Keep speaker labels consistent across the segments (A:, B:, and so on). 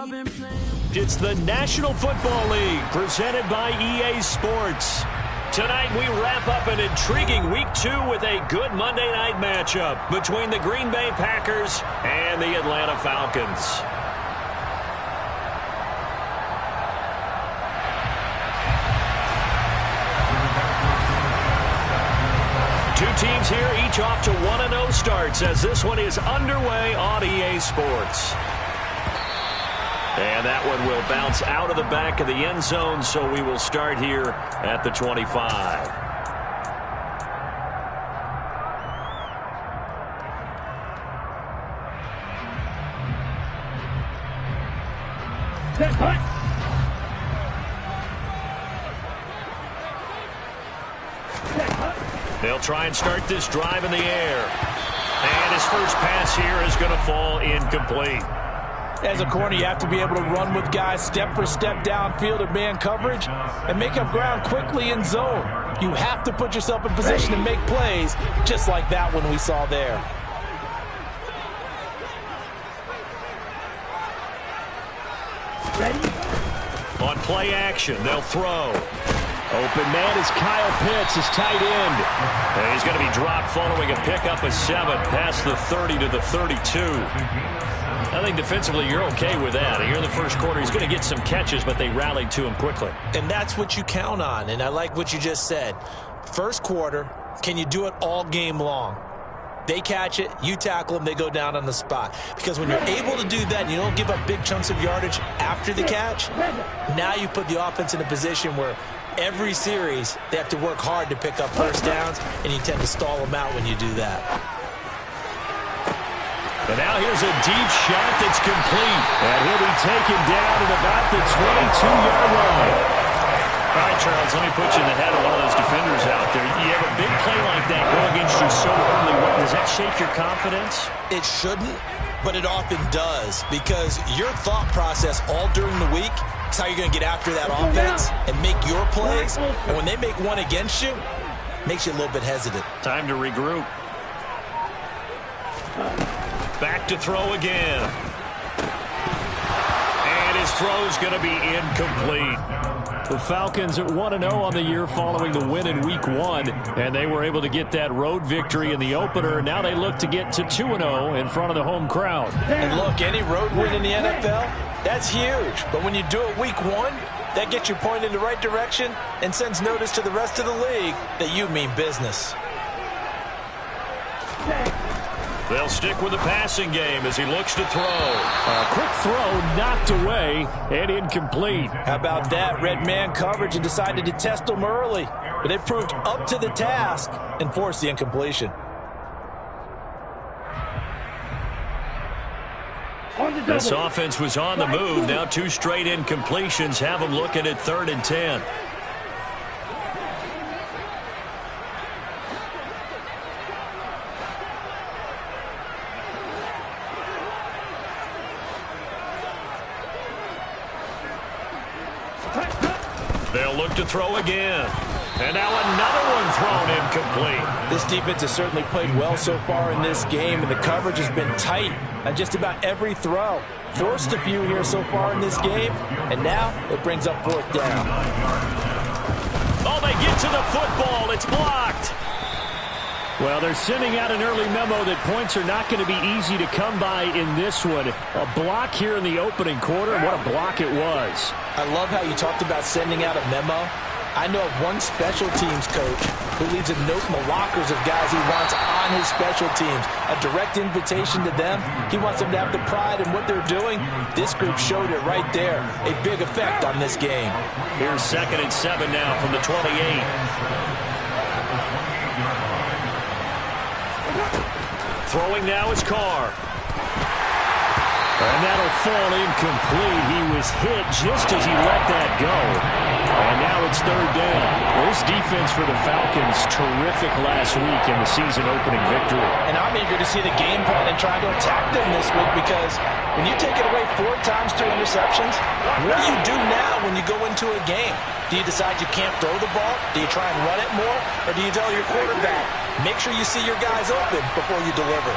A: It's the National Football League presented by EA Sports. Tonight we wrap up an intriguing Week 2 with a good Monday night matchup between the Green Bay Packers and the Atlanta Falcons. Two teams here, each off to 1-0 starts as this one is underway on EA Sports. And that one will bounce out of the back of the end zone, so we will start here at the 25. They'll try and start this drive in the air. And his first pass here is going to fall incomplete.
B: As a corner, you have to be able to run with guys step for step downfield in man coverage and make up ground quickly in zone. You have to put yourself in position to make plays, just like that one we saw there.
A: On play action, they'll throw. Open man is Kyle Pitts, his tight end. And he's going to be dropped following a pickup of 7 past the 30 to the 32. I think defensively you're okay with that. Here in the first quarter, he's going to get some catches, but they rallied to him quickly.
B: And that's what you count on, and I like what you just said. First quarter, can you do it all game long? They catch it, you tackle them, they go down on the spot. Because when you're able to do that and you don't give up big chunks of yardage after the catch, now you put the offense in a position where every series they have to work hard to pick up first downs, and you tend to stall them out when you do that.
A: And now here's a deep shot that's complete. And he'll be taken down at about the 22-yard line. All right, Charles, let me put you in the head of one of those defenders out there. You have a big play like that go against you so early. Does that shake your confidence?
B: It shouldn't, but it often does, because your thought process all during the week is how you're going to get after that offense and make your plays. And when they make one against you, it makes you a little bit hesitant.
A: Time to regroup. Back to throw again. And his throw's going to be incomplete. The Falcons at 1-0 on the year following the win in Week 1. And they were able to get that road victory in the opener. Now they look to get to 2-0 in front of the home crowd.
B: And look, any road win in the NFL, that's huge. But when you do it Week 1, that gets you pointed in the right direction and sends notice to the rest of the league that you mean business.
A: They'll stick with the passing game as he looks to throw. A quick throw knocked away and incomplete.
B: How about that? Red man coverage and decided to test them early. But they proved up to the task and forced the incompletion.
A: This offense was on the move. Now 2 straight incompletions have them looking at 3rd and 10. They'll look to throw again. And now another one thrown incomplete.
B: This defense has certainly played well so far in this game, and the coverage has been tight on just about every throw. Forced a few here so far in this game, and now it brings up 4th down.
A: Oh, they get to the football. It's blocked. Well, they're sending out an early memo that points are not going to be easy to come by in this one. A block here in the opening quarter, and what a block it was.
B: I love how you talked about sending out a memo. I know of one special teams coach who leaves a note in the lockers of guys he wants on his special teams. A direct invitation to them. He wants them to have the pride in what they're doing. This group showed it right there. A big effect on this game.
A: Here's 2nd and 7 now from the 28. Throwing now is Carr. And that'll fall incomplete. He was hit just as he let that go. And now it's 3rd down. This defense for the Falcons, terrific last week in the season-opening victory.
B: And I'm eager to see the game plan and try to attack them this week, because when you take it away 4 times through interceptions, what do you do now when you go into a game? Do you decide you can't throw the ball? Do you try and run it more? Or do you tell your quarterback, make sure you see your guys open before you deliver?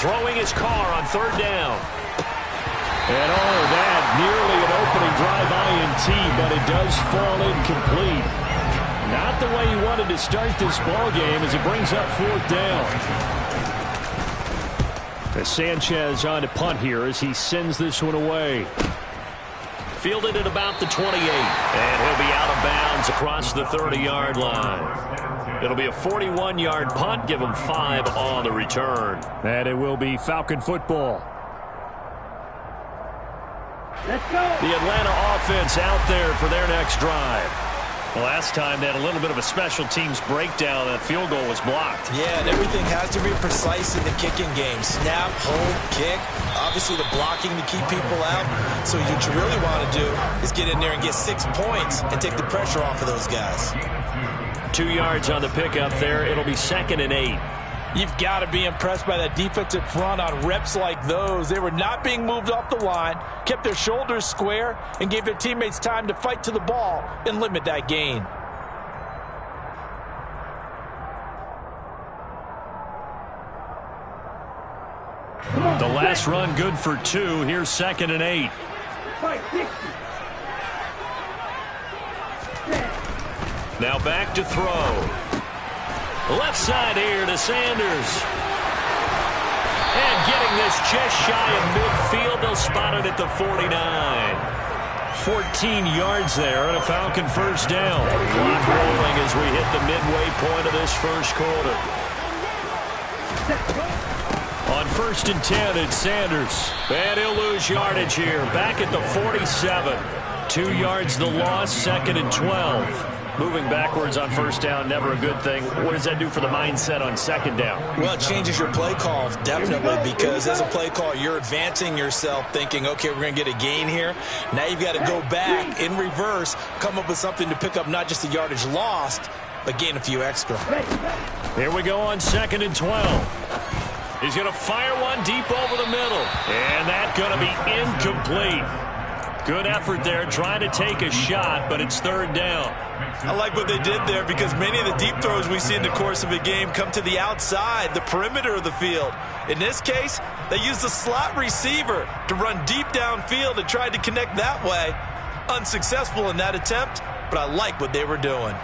A: throwing his car on third down. And that nearly an opening drive INT, but it does fall incomplete. Not the way he wanted to start this ball game as it brings up fourth down. As Sanchez on to punt here as he sends this one away. Fielded at about the 28. And he'll be out of bounds across the 30-yard line. It'll be a 41-yard punt. Give him 5 on the return. And it will be Falcon football.
C: Let's go.
A: The Atlanta offense out there for their next drive. Last time they had a little bit of a special teams breakdown. That field goal was blocked.
B: Yeah, and everything has to be precise in the kicking game. Snap, hold, kick. Obviously the blocking to keep people out. So what you really want to do is get in there and get 6 points and take the pressure off of those guys.
A: 2 yards on the pickup there. It'll be 2nd and 8.
B: You've got to be impressed by that defensive front on reps like those. They were not being moved off the line, kept their shoulders square, and gave their teammates time to fight to the ball and limit that gain.
A: The last run good for 2. Here's 2nd and 8. Now back to throw. Left side here to Sanders. And getting this just shy of midfield. They'll spot it at the 49. 14 yards there and a Falcon first down. Clock rolling as we hit the midway point of this first quarter. On 1st and 10, it's Sanders. And he'll lose yardage here. Back at the 47. 2 yards the loss, 2nd and 12. Moving backwards on first down, never a good thing. What does that do for the mindset on 2nd down?
B: Well, it changes your play call, definitely, because as a play call, you're advancing yourself thinking, okay, we're going to get a gain here. Now you've got to go back in reverse, come up with something to pick up not just the yardage lost, but gain a few extra.
A: Here we go on 2nd and 12. He's going to fire one deep over the middle. And that's going to be incomplete. Good effort there, trying to take a shot, but it's 3rd down.
B: I like what they did there because many of the deep throws we see in the course of a game come to the outside, the perimeter of the field. In this case, they used the slot receiver to run deep downfield and tried to connect that way. Unsuccessful in that attempt, but I like what they were doing.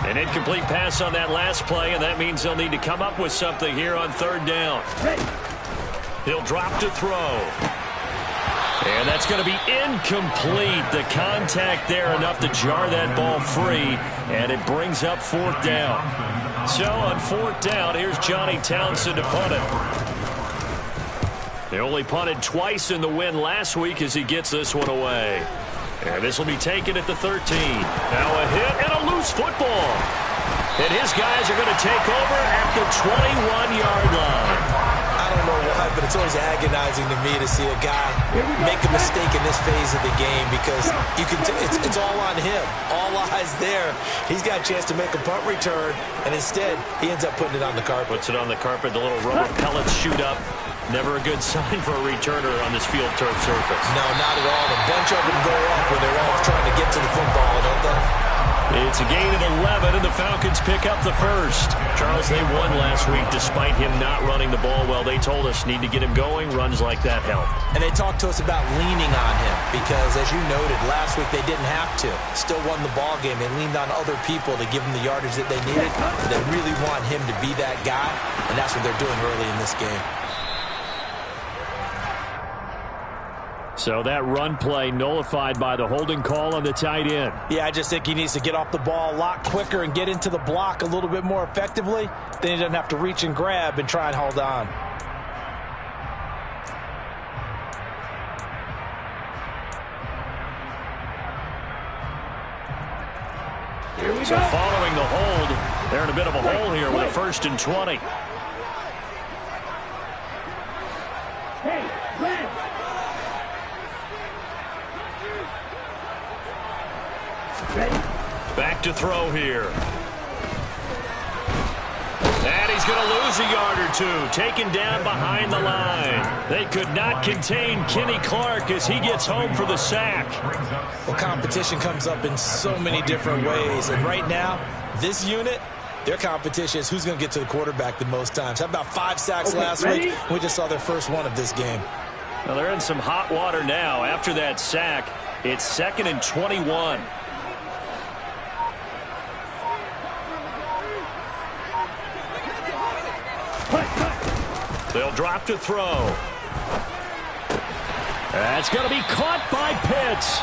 A: An incomplete pass on that last play, and that means they'll need to come up with something here on 3rd down. He'll drop to throw. And that's going to be incomplete. The contact there enough to jar that ball free, and it brings up 4th down. So on 4th down, here's Johnny Townsend to punt it. They only punted twice in the win last week as he gets this one away. And this will be taken at the 13. Now a hit and a loose football. And his guys are going to take over at the 21-yard line.
B: I don't know why, but it's always agonizing to me to see a guy make a mistake in this phase of the game because you can it's all on him. All eyes there. He's got a chance to make a punt return, and instead he ends up putting it on the carpet.
A: Puts it on the carpet. The little rubber pellets shoot up. Never a good sign for a returner on this field turf surface.
B: No, not at all. A bunch of them go up when they're off trying to get to the football, don't they?
A: It's a gain of 11, and the Falcons pick up the first. Charles, they won last week despite him not running the ball well. They told us need to get him going. Runs like that help.
B: And they talked to us about leaning on him because, as you noted, last week they didn't have to. Still won the ball game. They leaned on other people to give them the yardage that they needed. They really want him to be that guy, and that's what they're doing early in this game.
A: So that run play nullified by the holding call on the tight end.
B: Yeah, I just think he needs to get off the ball a lot quicker and get into the block a little bit more effectively. Then he doesn't have to reach and grab and try and hold on.
A: So following the hold, they're in a bit of a hole here with a 1st and 20. Back to throw here. And he's going to lose a yard or two. Taken down behind the line. They could not contain Kenny Clark as he gets home for the sack.
B: Well, competition comes up in so many different ways. And right now, this unit, Their competition is who's going to get to the quarterback the most times. How about 5 sacks last week? We just saw their first one of this game.
A: Well, they're in some hot water now. After that sack, it's 2nd and 21. They'll drop to throw. That's going to be caught by Pitts.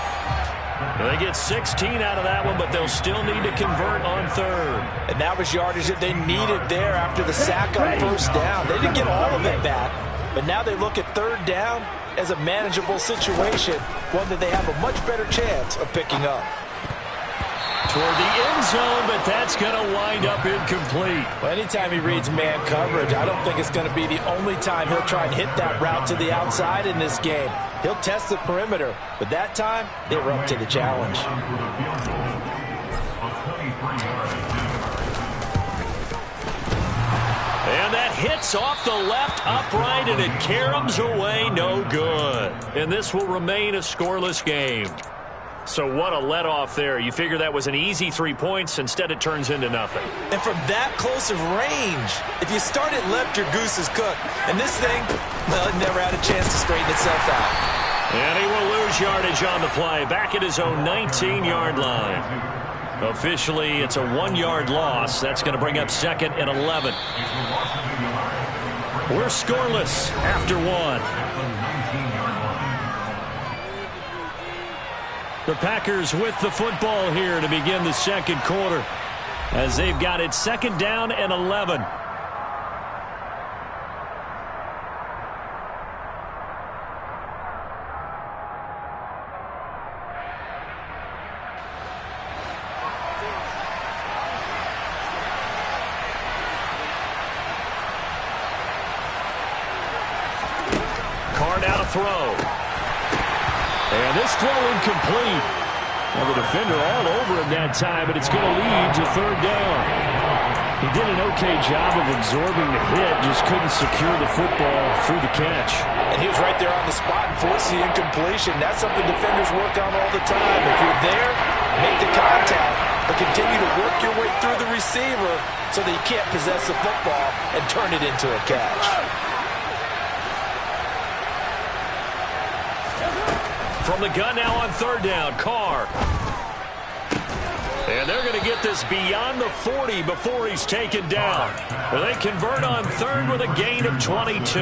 A: They get 16 out of that one, but they'll still need to convert on 3rd.
B: And that was yardage that they needed there after the sack on 1st down. They didn't get all of it back, but now they look at 3rd down as a manageable situation, one that they have a much better chance of picking up.
A: Toward the end zone, but that's going to wind up incomplete.
B: Well, anytime he reads man coverage, I don't think it's going to be the only time he'll try and hit that route to the outside in this game. He'll test the perimeter, but that time, they were up to the challenge.
A: And that hits off the left upright, and it caroms away, no good. And this will remain a scoreless game. So what a let-off there. You figure that was an easy 3 points. Instead, it turns into nothing.
B: And from that close of range, if you start it left, your goose is cooked. And this thing, well, it never had a chance to straighten itself out.
A: And he will lose yardage on the play. Back at his own 19-yard line. Officially, it's a 1-yard loss. That's going to bring up 2nd and 11. We're scoreless after 1. The Packers with the football here to begin the 2nd quarter as they've got it 2nd down and 11. Carr now to throw. And this throw incomplete. Well, the defender all over him that time, but it's going to lead to 3rd down. He did an okay job of absorbing the hit, just couldn't secure the football through the catch.
B: And he was right there on the spot and forced the incompletion. That's something defenders work on all the time. If you're there, make the contact, but continue to work your way through the receiver so that you can't possess the football and turn it into a catch.
A: From the gun now on 3rd down, Carr. And they're going to get this beyond the 40 before he's taken down. They convert on 3rd with a gain of 22.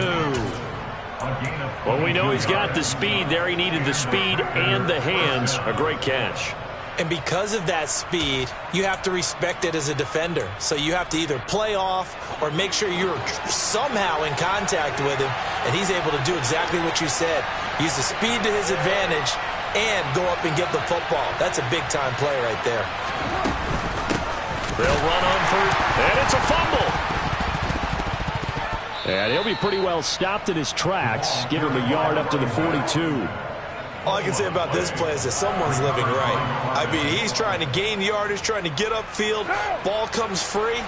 A: Well, we know he's got the speed there. He needed the speed and the hands. A great catch.
B: And because of that speed, you have to respect it as a defender. So you have to either play off or make sure you're somehow in contact with him. And he's able to do exactly what you said. Use the speed to his advantage and go up and get the football. That's a big-time play right there.
A: They'll run on 3rd, and it's a fumble. And he'll be pretty well stopped in his tracks. Give him a yard up to the 42.
B: All I can say about this play is that someone's living right. I mean, he's trying to gain yardage, trying to get upfield. Ball comes free.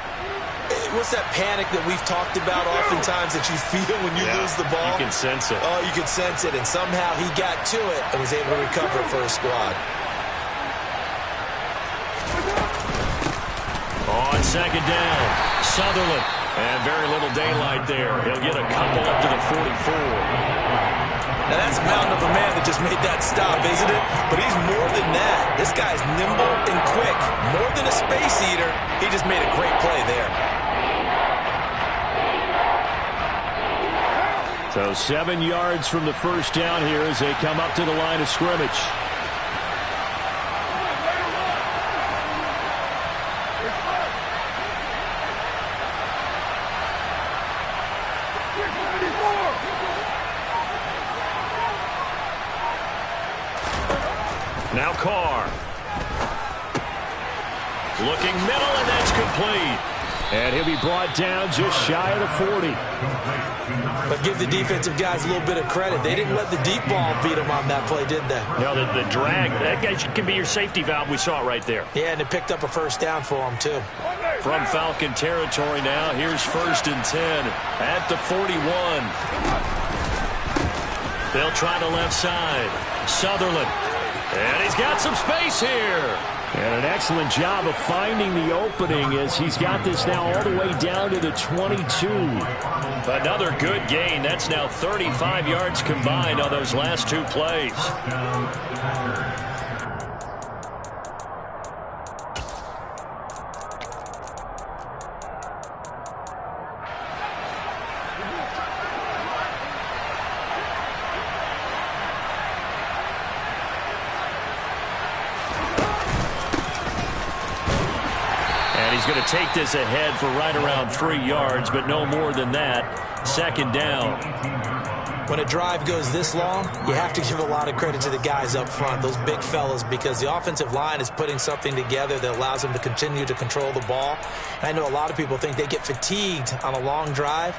B: What's that panic that we've talked about oftentimes that you feel when you lose the ball?
A: You can sense it.
B: Oh, you can sense it. And somehow he got to it and was able to recover for his squad.
A: On 2nd down, Sutherland. And very little daylight there. He'll get a couple up to the 44.
B: Now, that's a mountain of a man that just made that stop, isn't it? But he's more than that. This guy's nimble and quick. More than a space eater. He just made a great play there.
A: So 7 yards from the 1st down here as they come up to the line of scrimmage. Now Carr. Looking middle, and that's complete. And he'll be brought down just shy of the 40.
B: But give the defensive guys a little bit of credit. They didn't let the deep ball beat them on that play, did they?
A: No, the drag, that guy can be your safety valve. We saw it right there.
B: Yeah, and it picked up a 1st down for him, too.
A: From Falcon territory now, here's 1st and 10 at the 41. They'll try the left side. Sutherland. And he's got some space here. And an excellent job of finding the opening as he's got this now all the way down to the 22. Another good gain. That's now 35 yards combined on those last two plays. He's going to take this ahead for right around 3 yards, but no more than that. Second down.
B: When a drive goes this long, you have to give a lot of credit to the guys up front, those big fellas, because the offensive line is putting something together that allows them to continue to control the ball. And I know a lot of people think they get fatigued on a long drive.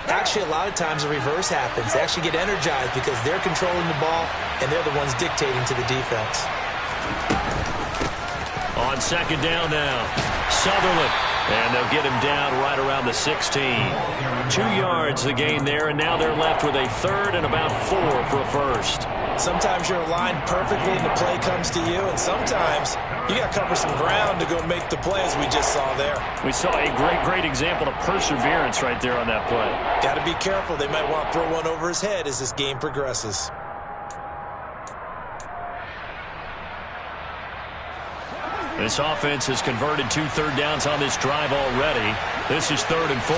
B: Actually, a lot of times the reverse happens. They actually get energized because they're controlling the ball, and they're the ones dictating to the defense.
A: On second down now, Sutherland. And they'll get him down right around the 16. 2 yards the gain there, and now they're left with a third and about 4 for a first.
B: Sometimes you're aligned perfectly and the play comes to you, and sometimes you got to cover some ground to go make the play, as we just saw there.
A: We saw a great example of perseverance right there on that play.
B: Got to be careful. They might want to throw one over his head as this game progresses.
A: This offense has converted 2 third downs on this drive already. This is 3rd and 4.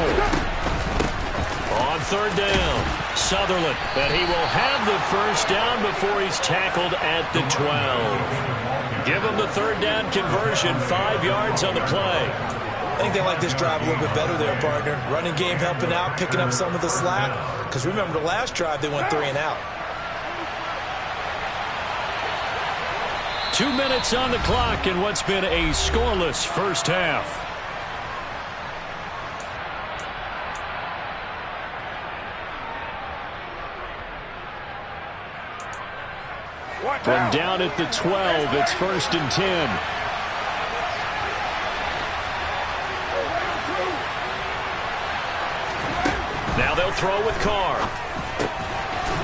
A: On third down, Sutherland, and he will have the first down before he's tackled at the 12. Give him the third down conversion, 5 yards on the play.
B: I think they like this drive a little bit better there, partner. Running game helping out, picking up some of the slack. Because remember, the last drive they went 3 and out.
A: 2 minutes on the clock in what's been a scoreless first half. From down at the 12, it's 1st and 10. Now they'll throw with Carr.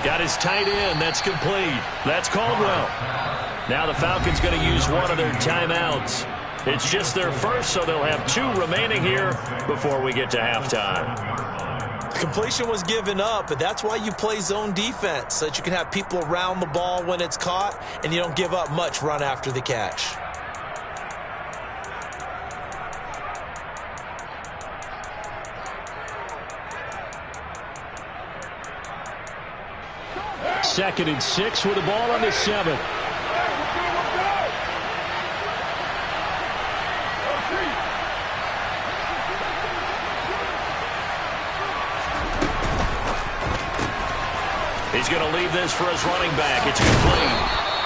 A: Got his tight end. That's complete. That's Caldwell. Now the Falcons going to use one of their timeouts. It's just their first, so they'll have 2 remaining here before we get to halftime.
B: Completion was given up, but that's why you play zone defense, so that you can have people around the ball when it's caught, and you don't give up much run after the catch.
A: Second and 6 with the ball on the 7. He's going to leave this for his running back. It's complete.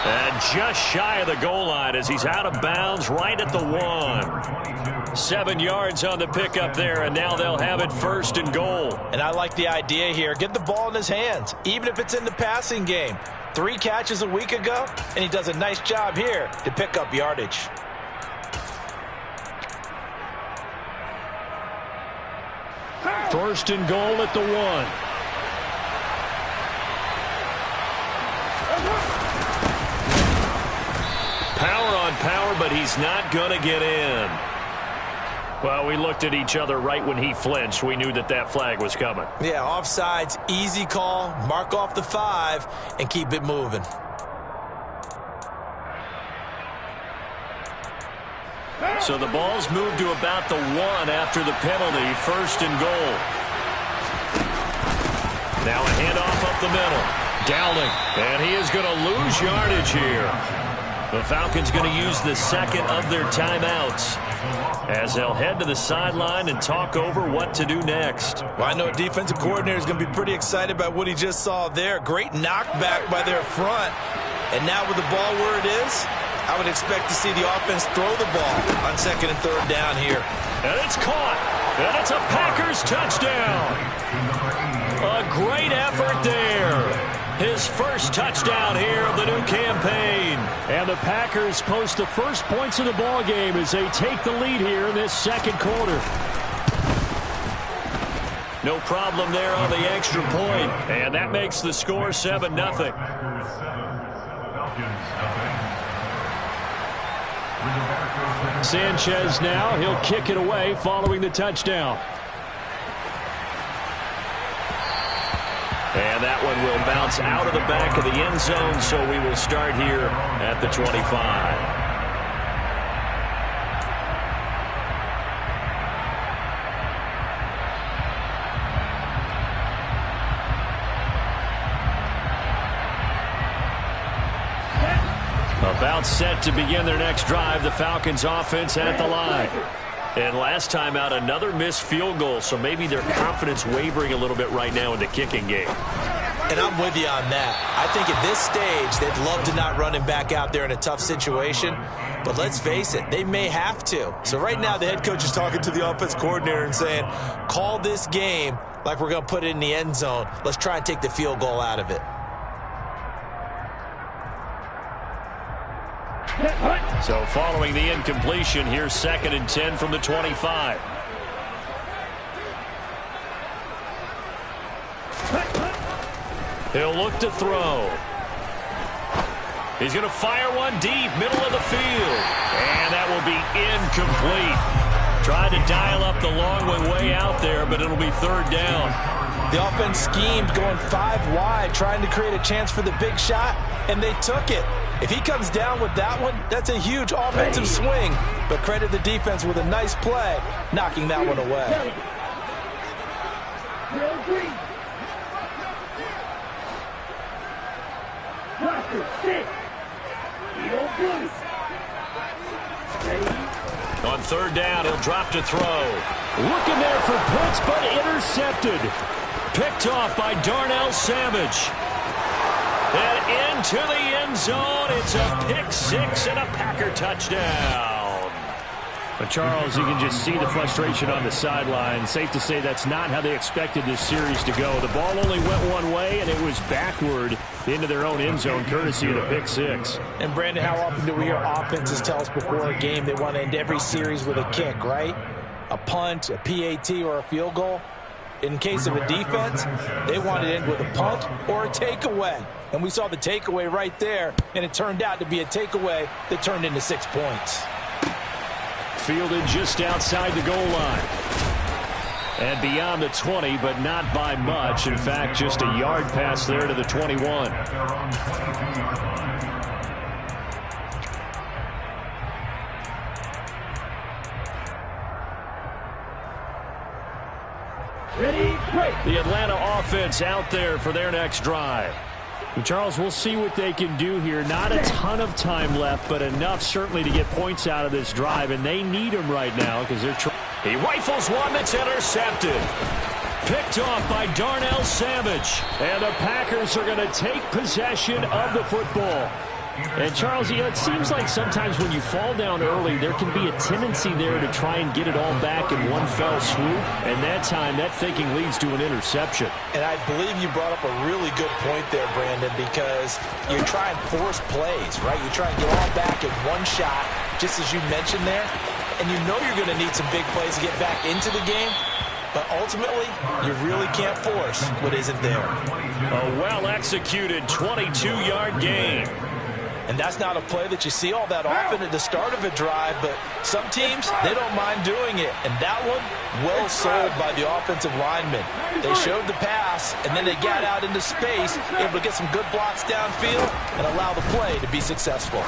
A: And just shy of the goal line as he's out of bounds right at the 1. 7 yards on the pickup there, and now they'll have it 1st and goal.
B: And I like the idea here. Get the ball in his hands, even if it's in the passing game. 3 catches a week ago, and he does a nice job here to pick up yardage.
A: First and goal at the 1. Power on power, but he's not going to get in. Well, we looked at each other right when he flinched. We knew that that flag was coming.
B: Yeah, offsides, easy call. Mark off the 5 and keep it moving.
A: So the ball's moved to about the 1 after the penalty. 1st and goal. Now a handoff up the middle. Dowling, and he is going to lose yardage here. The Falcons going to use the second of their timeouts as they'll head to the sideline and talk over what to do next.
B: Well, I know a defensive coordinator is going to be pretty excited by what he just saw there. Great knockback by their front. And now with the ball where it is, I would expect to see the offense throw the ball on 2nd and 3rd down here.
A: And it's caught. And it's a Packers touchdown. A great effort there. His first touchdown here of the new campaign. And the Packers post the first points of the ball game as they take the lead here in this 2nd quarter. No problem there on the extra point. And that makes the score 7-0. Sanchez now. He'll kick it away following the touchdown. And that one will bounce out of the back of the end zone, so we will start here at the 25. About set to begin their next drive, the Falcons offense at the line. And last time out, another missed field goal, so maybe their confidence wavering a little bit right now in the kicking game.
B: And I'm with you on that. I think at this stage, they'd love to not run him back out there in a tough situation. But let's face it, they may have to. So right now, the head coach is talking to the offense coordinator and saying, call this game like we're going to put it in the end zone. Let's try and take the field goal out of it.
A: So following the incompletion, here's 2nd and 10 from the 25. He'll look to throw. He's going to fire one deep, middle of the field. And that will be incomplete. Tried to dial up the long one way out there, but it'll be 3rd down.
B: The offense schemed going 5 wide, trying to create a chance for the big shot, and they took it. If he comes down with that one, that's a huge offensive swing. But credit the defense with a nice play, knocking that one away.
A: On 3rd down, he'll drop to throw. Looking there for Pitts, but intercepted. Picked off by Darnell Savage. And into the end zone, it's a pick 6 and a Packer touchdown. But Charles, you can just see the frustration on the sideline. Safe to say that's not how they expected this series to go. The ball only went one way, and it was backward into their own end zone, courtesy of the pick 6.
B: And Brandon, how often do we hear offenses tell us before a game they want to end every series with a kick, right? A punt, a PAT, or a field goal. In case of a defense, they want to end with a punt or a takeaway. And we saw the takeaway right there, and it turned out to be a takeaway that turned into 6 points.
A: Fielded just outside the goal line. And beyond the 20, but not by much. In fact, just a yard pass there to the 21. The Atlanta offense out there for their next drive. And Charles, we'll see what they can do here. Not a ton of time left, but enough certainly to get points out of this drive, and they need them right now because they're trying. He rifles one that's intercepted. Picked off by Darnell Savage. And the Packers are going to take possession of the football. And, Charles, it seems like sometimes when you fall down early, there can be a tendency there to try and get it all back in one fell swoop. And that time, that thinking leads to an interception.
B: And I believe you brought up a really good point there, Brandon, because you try and force plays, right? You try and get all back in one shot, just as you mentioned there. And you know you're going to need some big plays to get back into the game. But ultimately, you really can't force what isn't there.
A: A well-executed 22-yard gain.
B: And that's not a play that you see all that often at the start of a drive, but some teams, they don't mind doing it. And that one, well sold by the offensive lineman. They showed the pass, and then they got out into space, able to get some good blocks downfield and allow the play to be successful.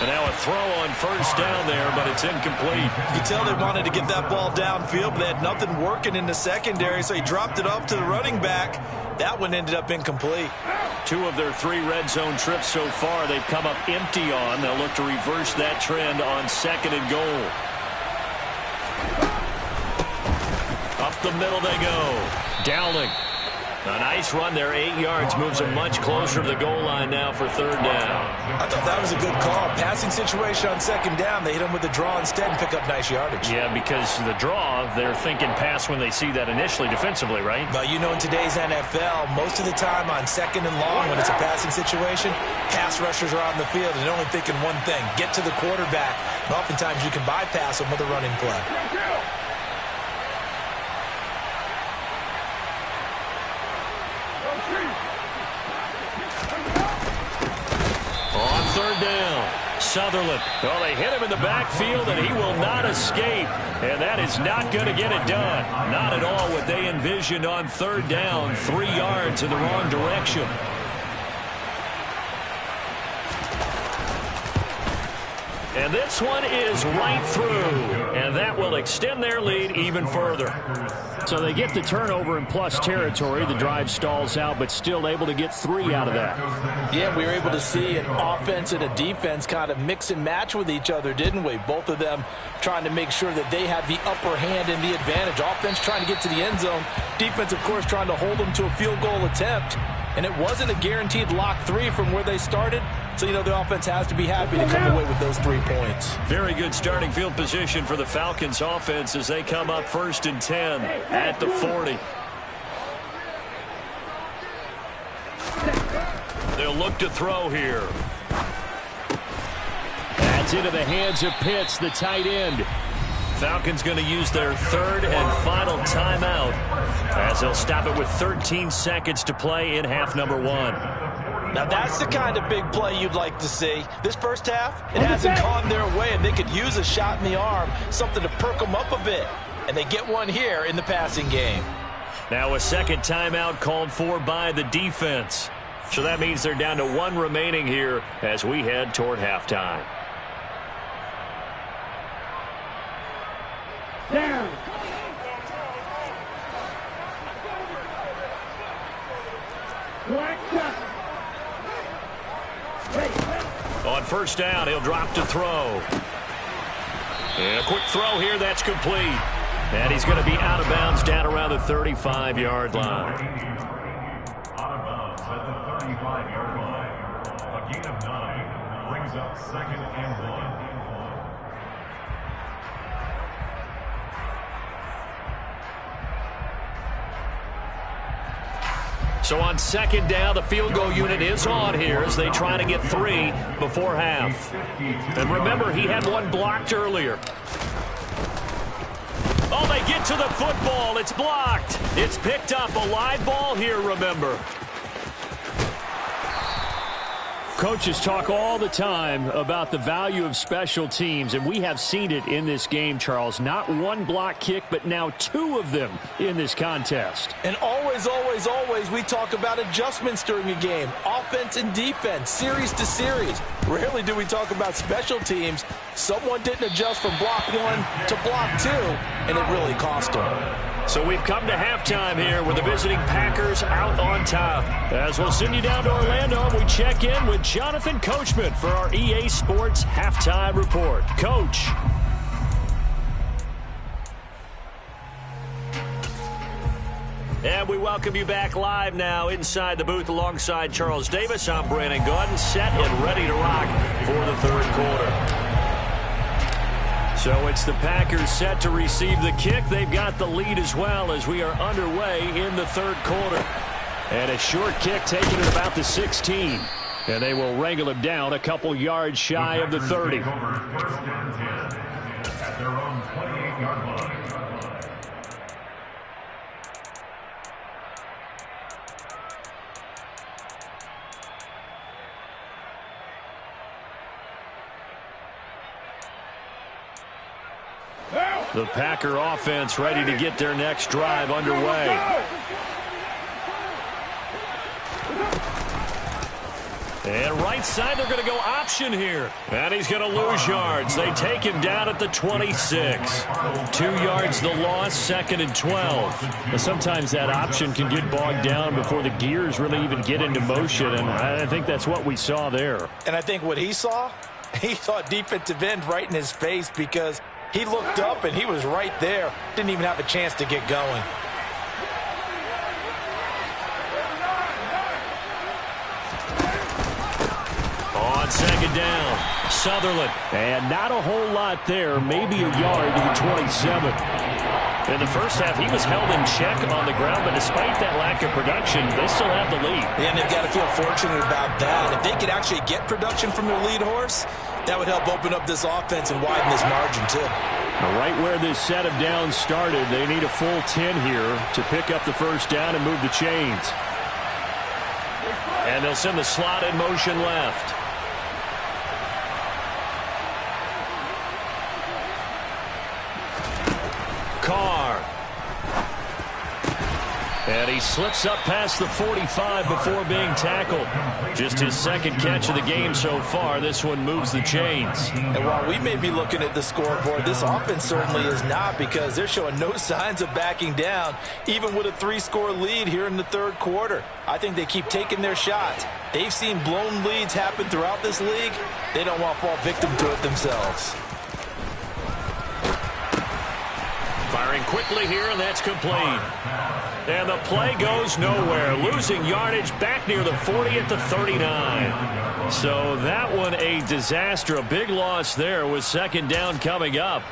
A: And now a throw on 1st down there, but it's incomplete.
B: You can tell they wanted to get that ball downfield, but they had nothing working in the secondary, so he dropped it off to the running back. That one ended up incomplete.
A: 2 of their 3 red zone trips so far, they've come up empty on. They'll look to reverse that trend on 2nd and goal. Up the middle they go. Dowling. A nice run there, 8 yards, moves them much closer to the goal line now for 3rd down.
B: I thought that was a good call. Passing situation on 2nd down, they hit him with the draw instead and pick up nice yardage.
A: Yeah, because the draw, they're thinking pass when they see that initially defensively, right?
B: Well, you know, in today's NFL, most of the time on 2nd and long, when it's a passing situation, pass rushers are out in the field and they're only thinking one thing, get to the quarterback. And oftentimes you can bypass them with a running play. On 3rd down,
A: Sutherland. Well, they hit him in the backfield, and he will not escape. And that is not going to get it done. Not at all what they envisioned on third down. 3 yards in the wrong direction. And this one is right through, and that will extend their lead even further. So they get the turnover in plus territory. The drive stalls out, but still able to get 3 out of that.
B: Yeah, we were able to see an offense and a defense kind of mix and match with each other, didn't we? Both of them trying to make sure that they had the upper hand and the advantage. Offense trying to get to the end zone. Defense, of course, trying to hold them to a field goal attempt. And it wasn't a guaranteed lock 3 from where they started. So, you know, the offense has to be happy to come away with those 3 points.
A: Very good starting field position for the Falcons offense as they come up 1st and 10 at the 40. They'll look to throw here. That's into the hands of Pitts, the tight end. Falcons going to use their 3rd and final timeout as they'll stop it with 13 seconds to play in half number 1.
B: Now that's the kind of big play you'd like to see. This first half, it hasn't gone their way, and they could use a shot in the arm, something to perk them up a bit. And they get one here in the passing game.
A: Now a second timeout called for by the defense. So that means they're down to 1 remaining here as we head toward halftime.
C: Down.
A: On first down, he'll drop to throw. And a quick throw here, that's complete. And he's going to be out of bounds down around the 35-yard line.
D: Out of bounds at the 35-yard line. A gain of 9 brings up 2nd and 1.
A: So on 2nd down, the field goal unit is on here as they try to get 3 before half. And remember, he had 1 blocked earlier. Oh, they get to the football. It's blocked. It's picked up. A live ball here, remember. Coaches talk all the time about the value of special teams, and we have seen it in this game, Charles. Not 1 block kick, but now 2 of them in this contest.
B: And always, always, always, we talk about adjustments during a game. Offense and defense, series to series. Rarely do we talk about special teams. Someone didn't adjust from block 1 to block 2, and it really cost them.
A: So we've come to halftime here with the visiting Packers out on top. As we'll send you down to Orlando, we check in with Jonathan Coachman for our EA Sports Halftime Report. Coach. And we welcome you back live now inside the booth alongside Charles Davis. I'm Brandon Gordon, set and ready to rock for the 3rd quarter. So it's the Packers set to receive the kick. They've got the lead as well as we are underway in the 3rd quarter. And a short kick taken at about the 16. And they will wrangle him down a couple yards shy of the 30.
D: At their own 28-yard line.
A: The Packer offense ready to get their next drive underway. And right side, they're going to go option here. And he's going to lose yards. They take him down at the 26. 2 yards the loss, 2nd and 12. Now, sometimes that option can get bogged down before the gears really even get into motion, and I think that's what we saw there.
B: And I think what he saw defensive end right in his face because he looked up and he was right there. Didn't even have a chance to get going.
A: On 2nd down, Sutherland. And not a whole lot there, maybe a yard to the 27. In the first half, he was held in check on the ground, but despite that lack of production, they still have the lead.
B: And they've got to feel fortunate about that. If they could actually get production from their lead horse, that would help open up this offense and widen this margin, too.
A: Right where this set of downs started, they need a full 10 here to pick up the first down and move the chains. And they'll send the slot in motion left. Carr. And he slips up past the 45 before being tackled. Just his second catch of the game so far. This one moves the chains.
B: And while we may be looking at the scoreboard, this offense certainly is not, because they're showing no signs of backing down, even with a 3-score lead here in the third quarter. I think they keep taking their shots. They've seen blown leads happen throughout this league. They don't want to fall victim to it themselves.
A: Firing quickly here, and that's complete. And the play goes nowhere. Losing yardage back near the 40 at the 39. So that one a disaster. A big loss there with second down coming up.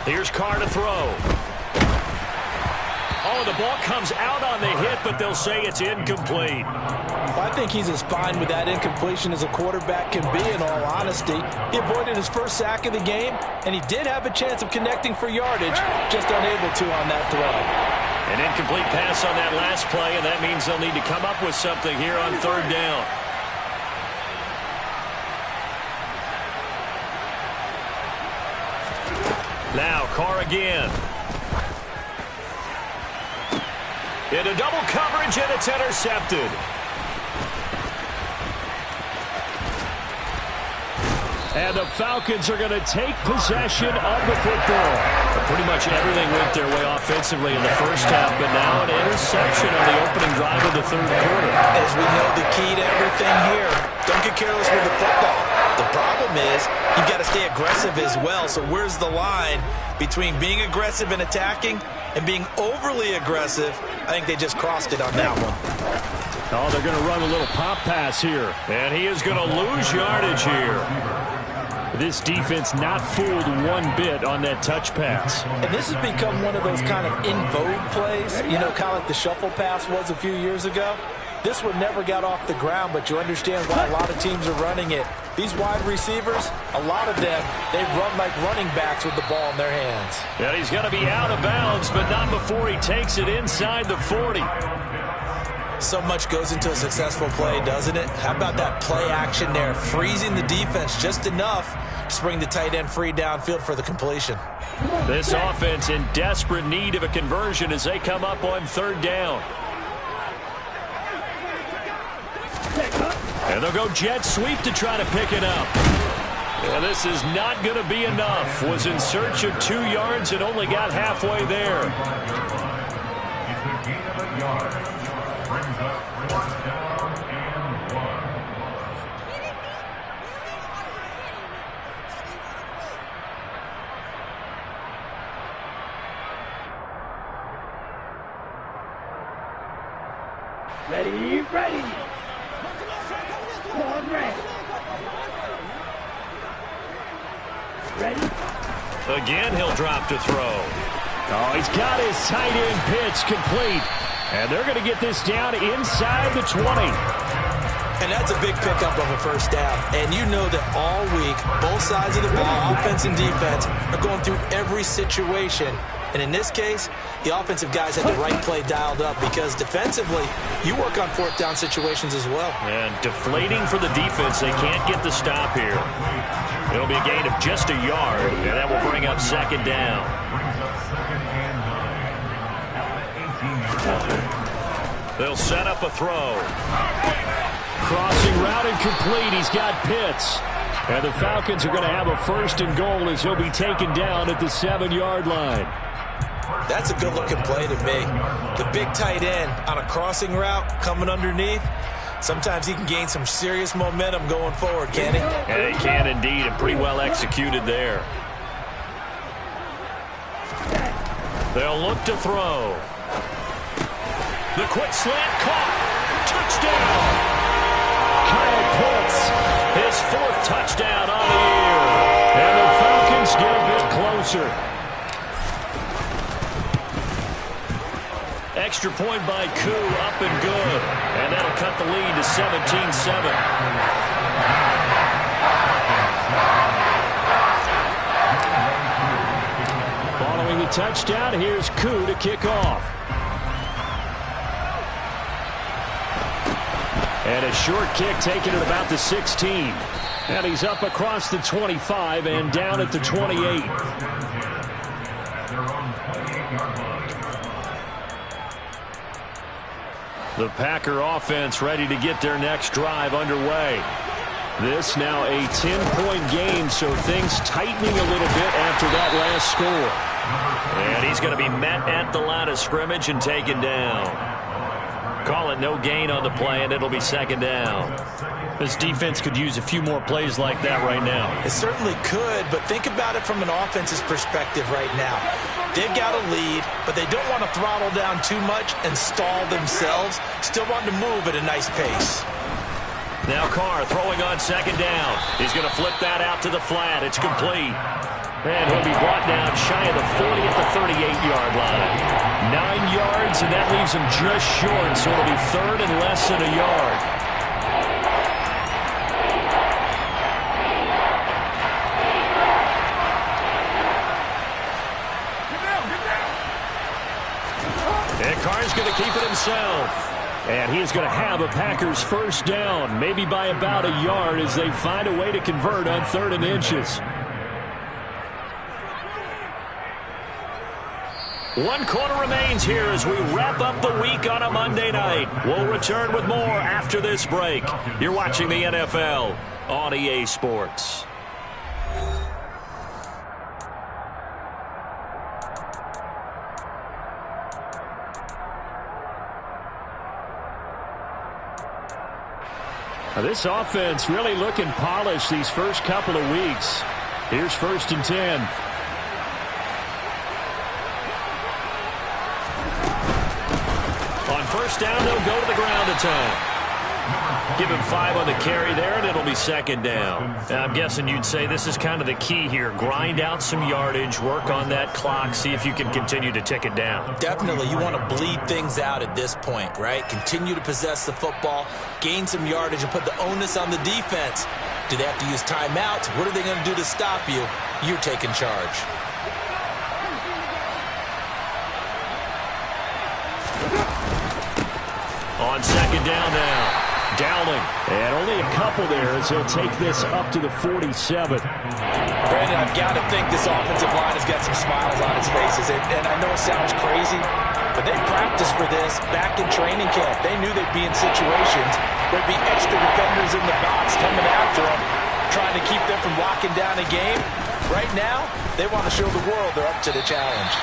A: Here's Carr to throw. Oh, the ball comes out on the hit, but they'll say it's incomplete.
B: Well, I think he's as fine with that incompletion as a quarterback can be, in all honesty. He avoided his first sack of the game, and he did have a chance of connecting for yardage, just unable to on that throw.
A: An incomplete pass on that last play, and that means they'll need to come up with something here on third down. Now Carr again. Into double coverage, and it's intercepted. And the Falcons are going to take possession of the football. Pretty much everything went their way offensively in the first half, but now an interception on the opening drive of the third quarter.
B: As we know, the key to everything here, don't get careless with the football. The problem is you've got to stay aggressive as well. So where's the line between being aggressive and attacking and being overly aggressive? I think they just crossed it on that one.
A: Oh, they're going to run a little pop pass here. And he is going to lose yardage here. This defense not fooled one bit on that touch pass.
B: And this has become one of those kind of in vogue plays, you know, kind of like the shuffle pass was a few years ago. This one never got off the ground, but you understand why a lot of teams are running it. These wide receivers, a lot of them, they run like running backs with the ball in their hands.
A: And he's going to be out of bounds, but not before he takes it inside the 40.
B: So much goes into a successful play, doesn't it? How about that play action there, freezing the defense just enough to bring the tight end free downfield for the completion.
A: This offense in desperate need of a conversion as they come up on third down. And they'll go jet sweep to try to pick it up. And this is not going to be enough. Was in search of 2 yards and only got halfway there.
D: It's a gain of a yard. Brings up fourth down and 1.
C: Ready, ready. One ready. Ready.
A: Again, he'll drop to throw. Oh, he's got his tight end pitch complete. And they're going to get this down inside the 20.
B: And that's a big pickup of a first down. And you know that all week, both sides of the ball, offense and defense, are going through every situation. And in this case, the offensive guys had the right play dialed up because defensively, you work on fourth down situations as well.
A: And deflating for the defense. They can't get the stop here. It'll be a gain of just a yard, and that will bring up second down. They'll set up a throw. Crossing route incomplete. He's got Pitts. And the Falcons are going to have a first and goal as he'll be taken down at the 7-yard line.
B: That's a good-looking play to me. The big tight end on a crossing route coming underneath. Sometimes he can gain some serious momentum going forward, can't he?
A: And he can indeed, and pretty well executed there. They'll look to throw. The quick slant caught. Touchdown! Kyle Pitts, his 4th touchdown on the year. And the Falcons get a bit closer. Extra point by Koo, up and good. And that'll cut the lead to 17-7. touchdown. Here's Koo to kick off. And a short kick taken at about the 16. And he's up across the 25 and down at the 28. The Packer offense ready to get their next drive underway. This now a 10-point game, so things tightening a little bit after that last score. And he's going to be met at the line of scrimmage and taken down. Call it no gain on the play, and it'll be second down. This defense could use a few more plays like that right now.
B: It certainly could, but think about it from an offense's perspective right now. They've got a lead, but they don't want to throttle down too much and stall themselves. Still want to move at a nice pace.
A: Now Carr throwing on second down. He's going to flip that out to the flat. It's complete. And he'll be brought down shy of the 40 at the 38-yard line. 9 yards, and that leaves him just short, so it'll be third and less than a yard. And Carr's going to keep it himself. And he is going to have a Packers first down, maybe by about a yard as they find a way to convert on 3rd and inches. 1 quarter remains here as we wrap up the week on a Monday night. We'll return with more after this break. You're watching the NFL on EA Sports. Now this offense really looking polished these first couple of weeks. Here's 1st and 10. First down, they'll go to the ground attack. Give him 5 on the carry there, and it'll be second down. Now, I'm guessing you'd say this is kind of the key here. Grind out some yardage, work on that clock, see if you can continue to tick it down.
B: Definitely, you want to bleed things out at this point, right? Continue to possess the football, gain some yardage, and put the onus on the defense. Do they have to use timeouts? What are they going to do to stop you? You're taking charge.
A: On second down now, Dowling. And only a couple there as he'll take this up to the 47.
B: Brandon, I've got to think this offensive line has got some smiles on its faces. And I know it sounds crazy, but they practiced for this back in training camp. They knew they'd be in situations where there'd be extra defenders in the box coming after them, trying to keep them from locking down a game. Right now, they want to show the world they're up to the challenge.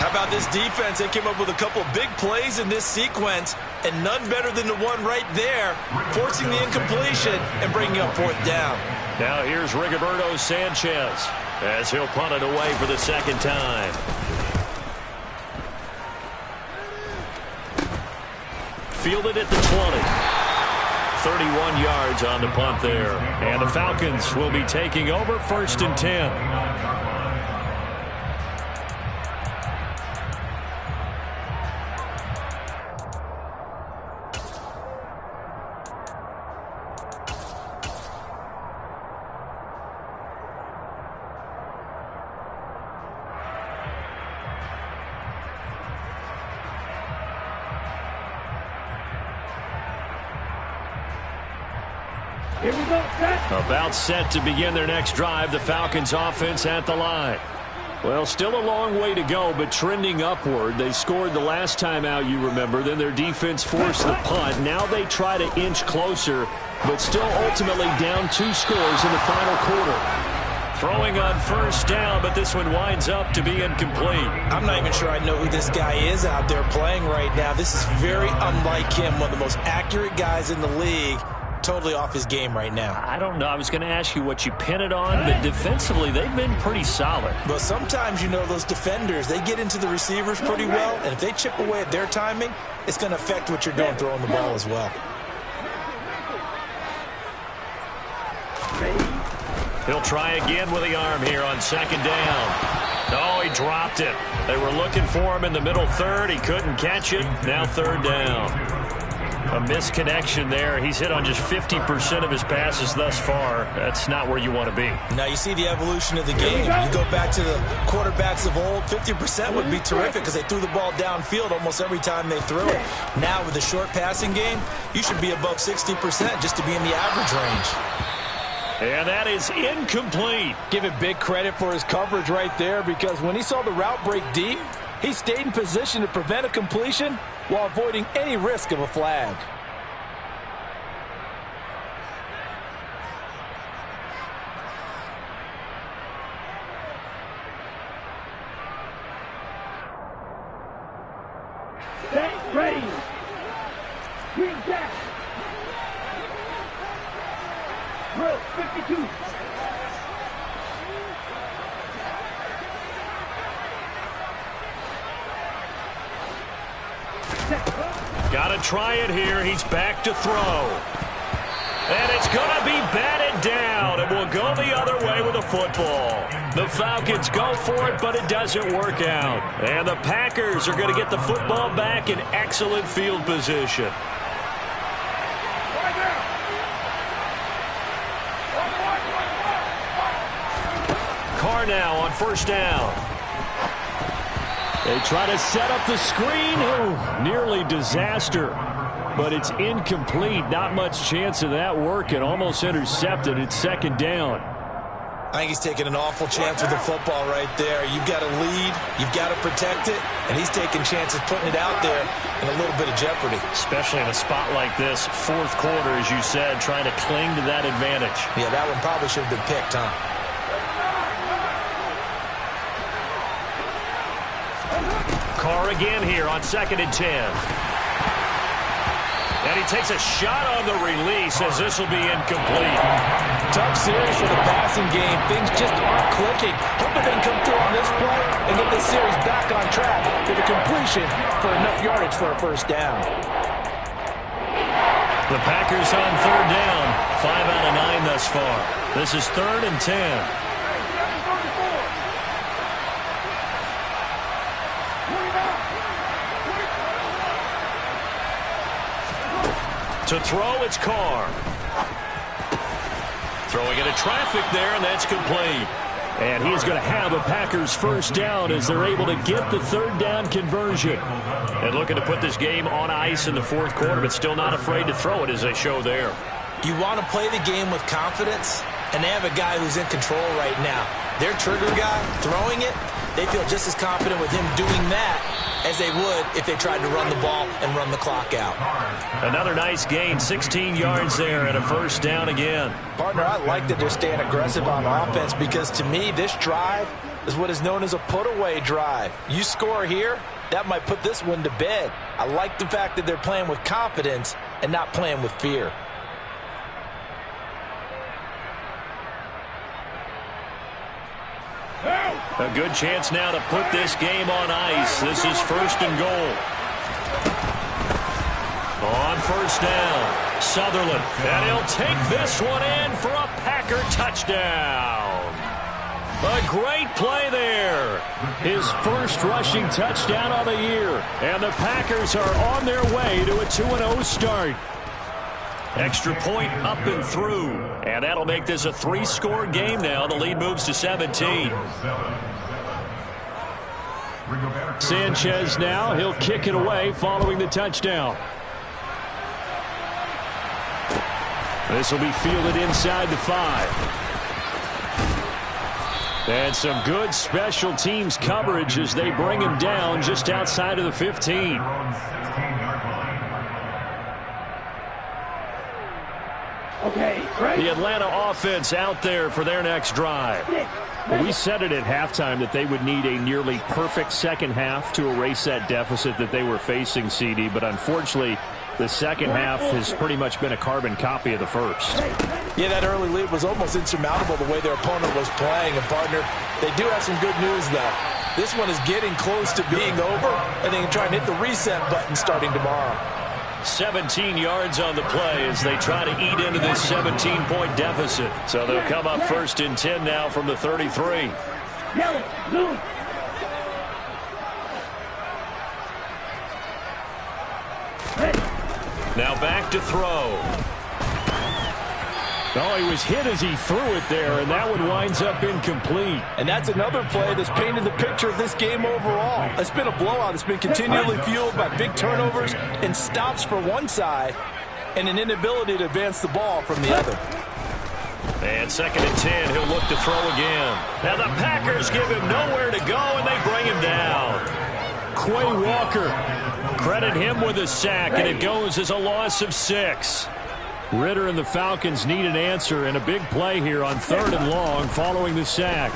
B: How about this defense? They came up with a couple big plays in this sequence, and none better than the one right there, forcing the incompletion and bringing up 4th down.
A: Now here's Rigoberto Sanchez as he'll punt it away for the second time. Fielded at the 20. 31 yards on the punt there. And the Falcons will be taking over 1st and 10.
C: Here we go, set.
A: About set to begin their next drive. The Falcons offense at the line. Well, still a long way to go, but trending upward. They scored the last time out, you remember. Then their defense forced the punt. Now they try to inch closer, but still ultimately down 2 scores in the final quarter. Throwing on first down, but this one winds up to be incomplete.
B: I'm not even sure I know who this guy is out there playing right now. This is very unlike him, one of the most accurate guys in the league. Totally off his game right now.
A: I don't know. I was going to ask you what you pin it on, but defensively they've been pretty solid.
B: But sometimes, you know, those defenders, they get into the receivers pretty well, and if they chip away at their timing, it's going to affect what you're doing throwing the ball as well.
A: He'll try again with the arm here on second down. Oh, he dropped it. They were looking for him in the middle 3rd. He couldn't catch it. Now 3rd down. A misconnection there. He's hit on just 50% of his passes thus far. That's not where you want to be.
B: Now you see the evolution of the game. You go back to the quarterbacks of old, 50% would be terrific because they threw the ball downfield almost every time they threw it. Now with the short passing game, you should be above 60% just to be in the average range.
A: And that is incomplete.
E: Give it big credit for his coverage right there, because when he saw the route break deep, he stayed in position to prevent a completion while avoiding any risk of a flag.
C: Stay ready. Green jack. Drill 52.
A: Got to try it here. He's back to throw. And it's going to be batted down. It will go the other way with the football. The Falcons go for it, but it doesn't work out. And the Packers are going to get the football back in excellent field position. Carr now on first down. They try to set up the screen. Oh, nearly disaster. But it's incomplete. Not much chance of that working. Almost intercepted. It's second down.
B: I think he's taking an awful chance with the football right there. You've got to lead. You've got to protect it. And he's taking chances putting it out there in a little bit of jeopardy.
A: Especially in a spot like this. Fourth quarter, as you said, trying to cling to that advantage.
B: Yeah, that one probably should have been picked, huh?
A: Carr again here on 2nd and 10. And he takes a shot on the release as this will be incomplete.
E: Tough series for the passing game. Things just aren't clicking. Hoping they can come through on this play and get this series back on track with a completion for enough yardage for a first down.
A: The Packers on third down. 5 out of 9 thus far. This is 3rd and 10. To throw, it's Carr. Throwing into traffic there, and that's complete. And he's going to have a Packers first down as they're able to get the third down conversion. And looking to put this game on ice in the fourth quarter, but still not afraid to throw it as they show there.
B: You want to play the game with confidence, and they have a guy who's in control right now. Their trigger guy throwing it, they feel just as confident with him doing that as they would if they tried to run the ball and run the clock out.
A: Another nice gain, 16 yards there and a first down again.
B: Partner, I like that they're staying aggressive on offense because to me this drive is what is known as a put-away drive. You score here, that might put this one to bed. I like the fact that they're playing with confidence and not playing with fear.
A: A good chance now to put this game on ice. This is 1st and goal. On first down, Sutherland. And he'll take this one in for a Packer touchdown. A great play there. His first rushing touchdown of the year. And the Packers are on their way to a 2-0 start. Extra point up and through. And that'll make this a 3-score game now. The lead moves to 17. Sanchez now. He'll kick it away following the touchdown. This will be fielded inside the 5. And some good special teams coverage as they bring him down just outside of the 15.
C: Okay, ready?
A: The Atlanta offense out there for their next drive. We said it at halftime that they would need a nearly perfect second half to erase that deficit that they were facing, CD, but unfortunately the second half has pretty much been a carbon copy of the first.
B: Yeah, that early lead was almost insurmountable the way their opponent was playing. And, partner, they do have some good news, though. This one is getting close to being over, and they can try and hit the reset button starting tomorrow. 17
A: yards on the play as they try to eat into this 17-point deficit. So they'll come up 1st and 10 now from the 33.
C: Yellow, blue.
A: Now back to throw.
F: Oh, he was hit as he threw it there, and that one winds up incomplete.
E: And that's another play that's painted the picture of this game overall. It's been a blowout. It's been continually fueled by big turnovers and stops for one side and an inability to advance the ball from the other.
A: And 2nd and 10, he'll look to throw again. Now the Packers give him nowhere to go, and they bring him down.
F: Quay Walker.
A: Credit him with a sack, and it goes as a loss of 6.
F: Ritter and the Falcons need an answer, and a big play here on 3rd and long following the sack.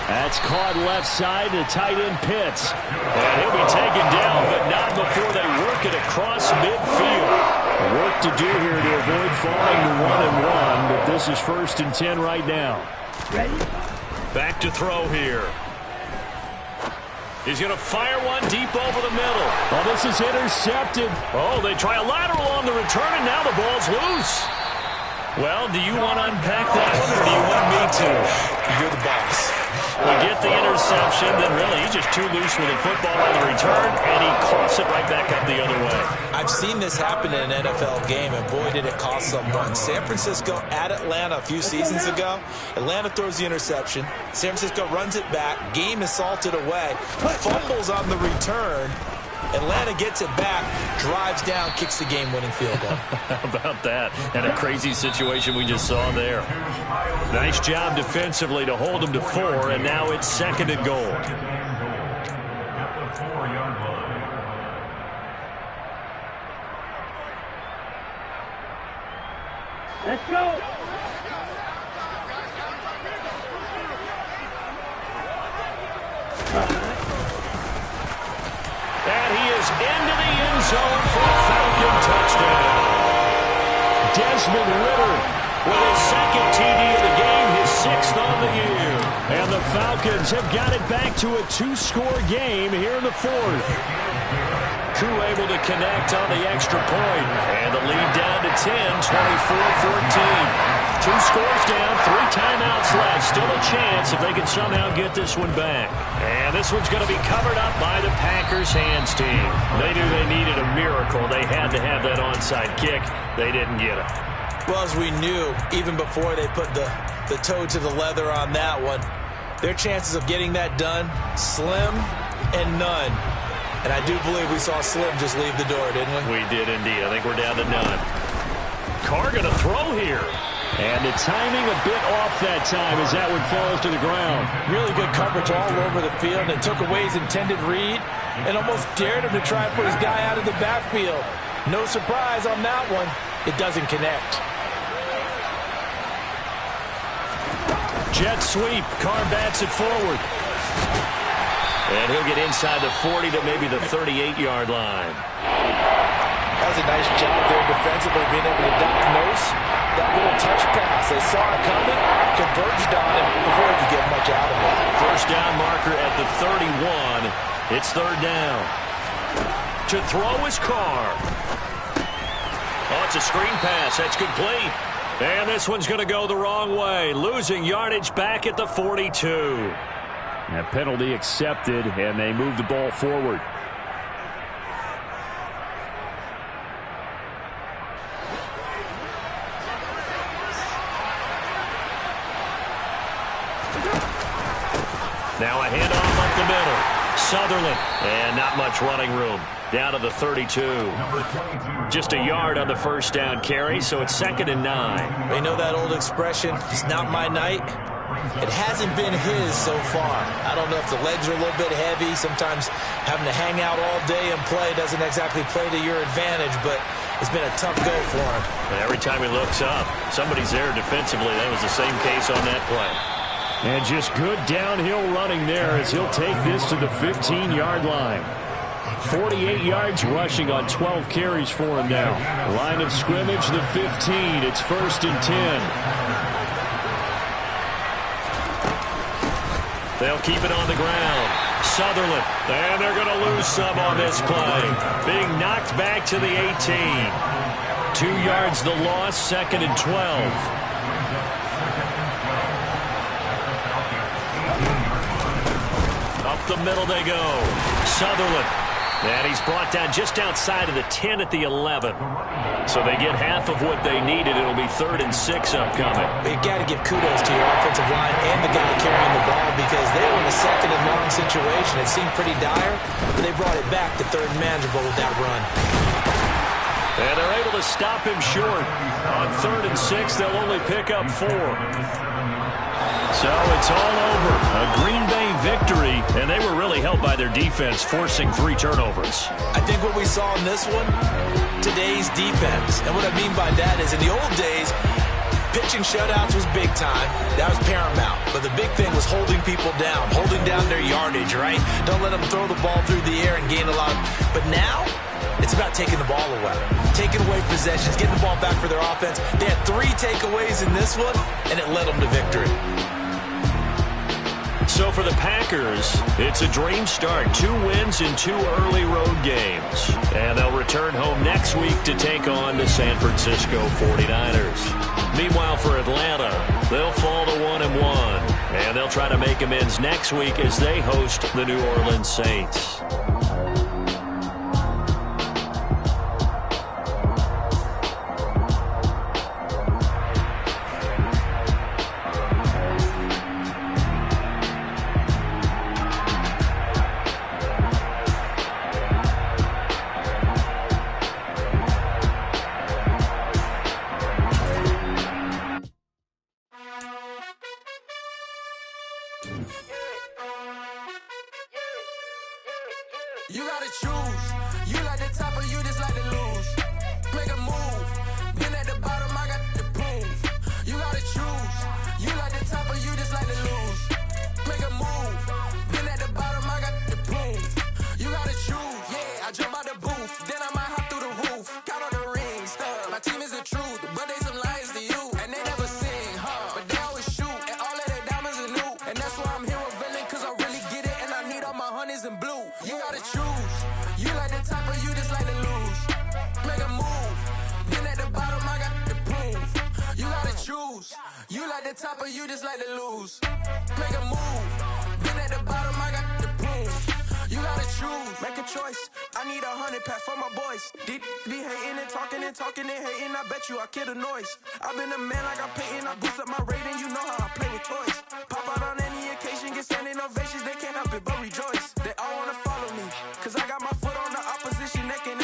F: That's caught left side to tight end Pitts.
A: And he'll be taken down, but not before they work it across midfield.
F: Work to do here to avoid falling to 1-1, but this is 1st and 10 right now.
A: Back to throw here. He's going to fire one deep over the middle.
F: Oh, this is intercepted.
A: Oh, they try a lateral on the return, and now the ball's loose. Well, do you want to unpack that one, or do you want me to?
B: You're the boss.
A: We get the interception, then really he's just too loose with the football on the return, and he coughs it right back up the other way.
B: I've seen this happen in an NFL game, and boy, did it cost someone. San Francisco at Atlanta a few seasons ago. Atlanta throws the interception. San Francisco runs it back. Game is salted away. Fumbles on the return. Atlanta gets it back, drives down, kicks the game-winning field goal.
A: How about that? And a crazy situation we just saw there. Nice job defensively to hold them to 4, and now it's 2nd and goal.
D: At the 4-yard line.
C: Let's go.
A: And he is into the end zone for a Falcon touchdown.
F: Desmond Ritter
A: With his 2nd TD of the game, his 6th on the year.
F: And the Falcons have got it back to a 2-score game here in the 4th.
A: Koo able to connect on the extra point. And the lead down to 10, 24-14. 2 scores down, 3 timeouts left. Still a chance if they can somehow get this one back. And this one's going to be covered up by the Packers hands team. They knew they needed a miracle. They had to have that onside kick. They didn't get it.
B: Well, as we knew, even before they put the toe to the leather on that one, their chances of getting that done, slim and none. And I do believe we saw Slim just leave the door, didn't we?
A: We did indeed. I think we're down to none. Carr going to throw here.
F: And the timing a bit off that time as that one falls to the ground.
B: Really good coverage all over the field and took away his intended read and almost dared him to try and put his guy out of the backfield. No surprise on that one. It doesn't connect.
A: Jet sweep. Carr bats it forward. And he'll get inside the 40 to maybe the 38-yard line.
B: That was a nice job there defensively, being able to diagnose that little touch pass. They saw it coming, converged on it before he could get much out of it.
A: First down marker at the 31. It's 3rd down. To throw is Carr. Oh, it's a screen pass. That's complete. And this one's going to go the wrong way. Losing yardage back at the 42.
F: That penalty accepted, and they move the ball forward.
A: Now a handoff up the middle. Sutherland. And not much running room. Down to the 32. Just a yard on the first down carry, so it's 2nd and 9.
B: They know that old expression, it's not my night. It hasn't been his so far. I don't know if the legs are a little bit heavy. Sometimes having to hang out all day and play doesn't exactly play to your advantage, but it's been a tough go for him.
A: Every time he looks up, somebody's there defensively. That was the same case on that play.
F: And just good downhill running there as he'll take this to the 15-yard line. 48 yards rushing on 12 carries for him now. Line of scrimmage, the 15. It's 1st and 10.
A: They'll keep it on the ground. Sutherland. And they're going to lose some on this play. Being knocked back to the 18. 2 yards the loss, 2nd and 12. Up the middle they go. Sutherland. And he's brought down just outside of the 10 at the 11. So they get half of what they needed. It'll be 3rd and 6 upcoming.
B: You got to give kudos to your offensive line and the guy carrying the ball because they were in a 2nd and long situation. It seemed pretty dire, but they brought it back to 3rd and manageable with that run.
A: And they're able to stop him short. On 3rd and 6, they'll only pick up 4. So it's all over. A Green Bay victory, and they were really helped by their defense, forcing 3 turnovers.
B: I think what we saw in this one, today's defense. And what I mean by that is in the old days, pitching shutouts was big time. That was paramount. But the big thing was holding people down, holding down their yardage, right? Don't let them throw the ball through the air and gain a lot. But now, it's about taking the ball away, taking away possessions, getting the ball back for their offense. They had 3 takeaways in this one, and it led them to victory.
A: So for the Packers, it's a dream start. 2 wins in 2 early road games. And they'll return home next week to take on the San Francisco 49ers. Meanwhile, for Atlanta, they'll fall to 1-1. And they'll try to make amends next week as they host the New Orleans Saints.
G: You gotta choose. You like the top or you just like to lose. Make a move. Been at the bottom, I got the proof. You gotta choose. You like the top or you just like to lose. Make a move. Been at the bottom, I got the proof. You gotta choose. Yeah, I jump out the booth. Then I might hop through the roof. Count on the rings. My team is the truth, but they some liars to you. And they never sing, but they always shoot. And all of their diamonds are new. And that's why I'm here revealing, cause I really get it. And I need all my honeys in blue. You gotta choose. You like the top or you just like to lose. Make a move. Then at the bottom, I got the proof. You gotta choose. You like the top or you just like to lose. Make a move. Then at the bottom, I got the proof. You gotta choose. Make a choice. I need 100 pack for my boys. Be hating and talking and hating. I bet you I kill the noise. I've been a man like I'm Peyton. I boost up my rating. You know how I play with toys. Pop out on any occasion. Get standing ovations. They can't help it but rejoice. They all wanna follow me. Cause I got my foot on the opposition neck and